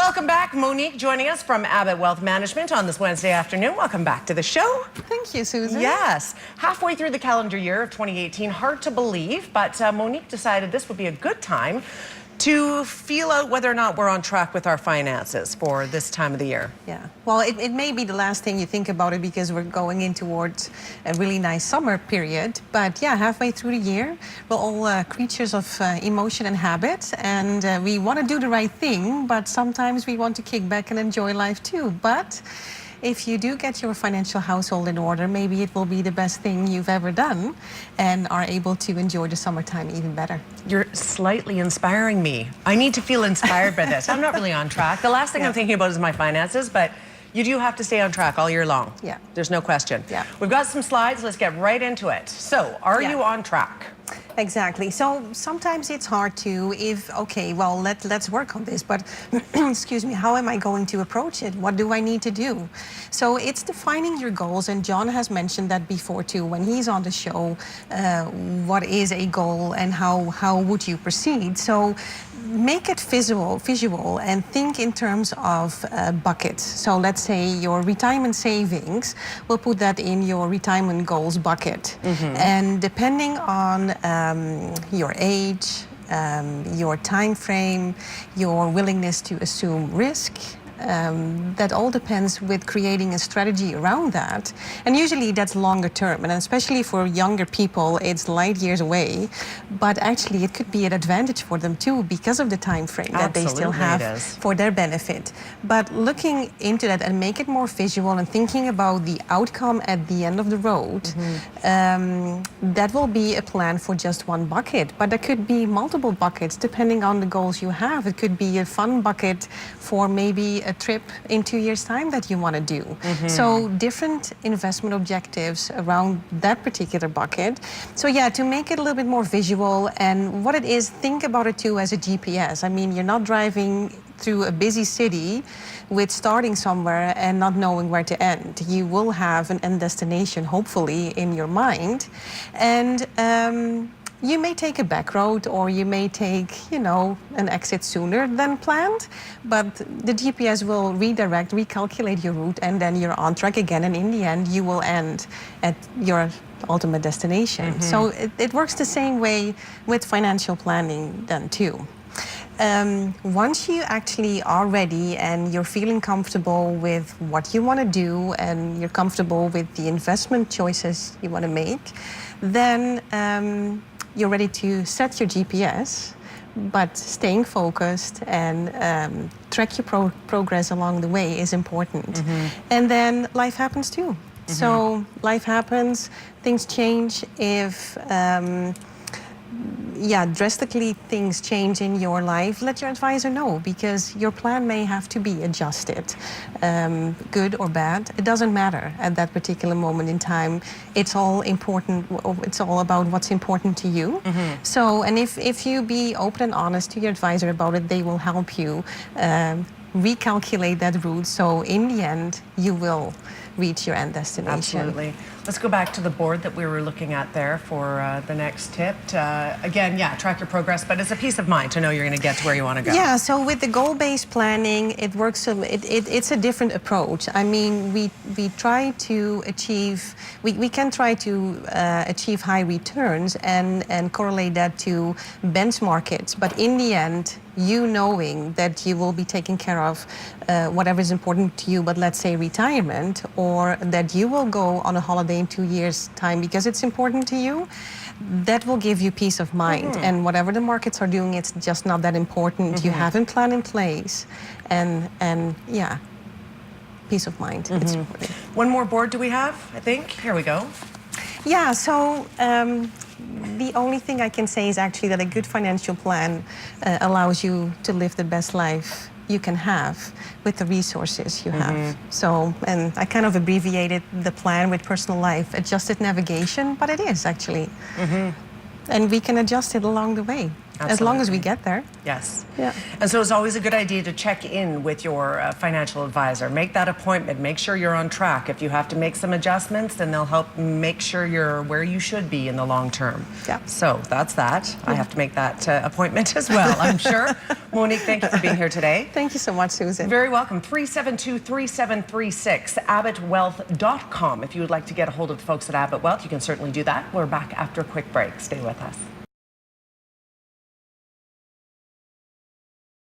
Welcome back. Monique joining us from Abbott Wealth Management on this Wednesday afternoon. Welcome back to the show. Thank you, Susan. Yes. Halfway through the calendar year of 2018. Hard to believe, but Monique decided this would be a good time to feel out whether or not we're on track with our finances for this time of the year. Yeah. Well, it may be the last thing you think about it because we're going in towards a really nice summer period. But yeah, halfway through the year, we're all creatures of emotion and habit. And we want to do the right thing, but sometimes we want to kick back and enjoy life too. But if you do get your financial household in order, maybe it will be the best thing you've ever done and are able to enjoy the summertime even better. You're slightly inspiring me. I need to feel inspired by this. I'm not really on track. The last thing I'm thinking about is my finances, but you do have to stay on track all year long. Yeah. There's no question. Yeah. We've got some slides. Let's get right into it. So, are you on track? Exactly. So sometimes it's hard to, okay, well, let's work on this, but excuse me, how am I going to approach it? What do I need to do? So it's defining your goals, and John has mentioned that before too, when he's on the show, what is a goal and how would you proceed? So make it visual and think in terms of buckets. So let's say your retirement savings, we'll put that in your retirement goals bucket. And depending on your age, your time frame, your willingness to assume risk, that all depends with creating a strategy around that. And usually that's longer term, and especially for younger people, it's light years away. But actually it could be an advantage for them too because of the time frame that they still have for their benefit. But looking into that and make it more visual and thinking about the outcome at the end of the road, that will be a plan for just one bucket. But there could be multiple buckets depending on the goals you have. It could be a fun bucket for maybe a trip in 2 years' time that you want to do. So different investment objectives around that particular bucket. So yeah, to make it a little bit more visual, and what it is, think about it too as a GPS. I mean, you're not driving through a busy city with starting somewhere and not knowing where to end. You will have an end destination, hopefully, in your mind. And you may take a back road, or you may take, an exit sooner than planned, but the GPS will redirect, recalculate your route, and then you're on track again, and in the end, you will end at your ultimate destination. So it works the same way with financial planning then too. Once you actually are ready and you're feeling comfortable with what you want to do and you're comfortable with the investment choices you want to make, then you're ready to set your GPS, but staying focused and track your progress along the way is important. And then life happens too. So life happens, things change. If drastically things change in your life, let your advisor know, because your plan may have to be adjusted, good or bad. It doesn't matter at that particular moment in time. It's all important. It's all about what's important to you. So, and if you be open and honest to your advisor about it, they will help you recalculate that route. So in the end, you will reach your end destination. Absolutely. Let's go back to the board that we were looking at there for the next tip. Again, track your progress, but it's a peace of mind to know you're going to get to where you want to go. Yeah, so with the goal-based planning, it works. It's a different approach. I mean, we try to achieve, we can try to achieve high returns and correlate that to benchmarks, but in the end, you knowing that you will be taking care of whatever is important to you, but let's say retirement, or that you will go on a holiday in 2 years' time because it's important to you, that will give you peace of mind. And whatever the markets are doing, it's just not that important. You have a plan in place, and peace of mind. It's important. One more board do we have, I think? Here we go. Yeah, so the only thing I can say is actually that a good financial plan allows you to live the best life you can have with the resources you have. So, and I kind of abbreviated the plan with personal life adjusted navigation, but it is actually. And we can adjust it along the way. as long as we get there. Yes. Yeah. And so it's always a good idea to check in with your financial advisor. Make that appointment. Make sure you're on track. If you have to make some adjustments, then they'll help make sure you're where you should be in the long term. Yeah. So that's that. I have to make that appointment as well, I'm sure. Monique, thank you for being here today. Thank you so much, Susan. Very welcome. 372-3736, abbottwealth.com. If you would like to get a hold of the folks at Abbott Wealth, you can certainly do that. We're back after a quick break. Stay with us.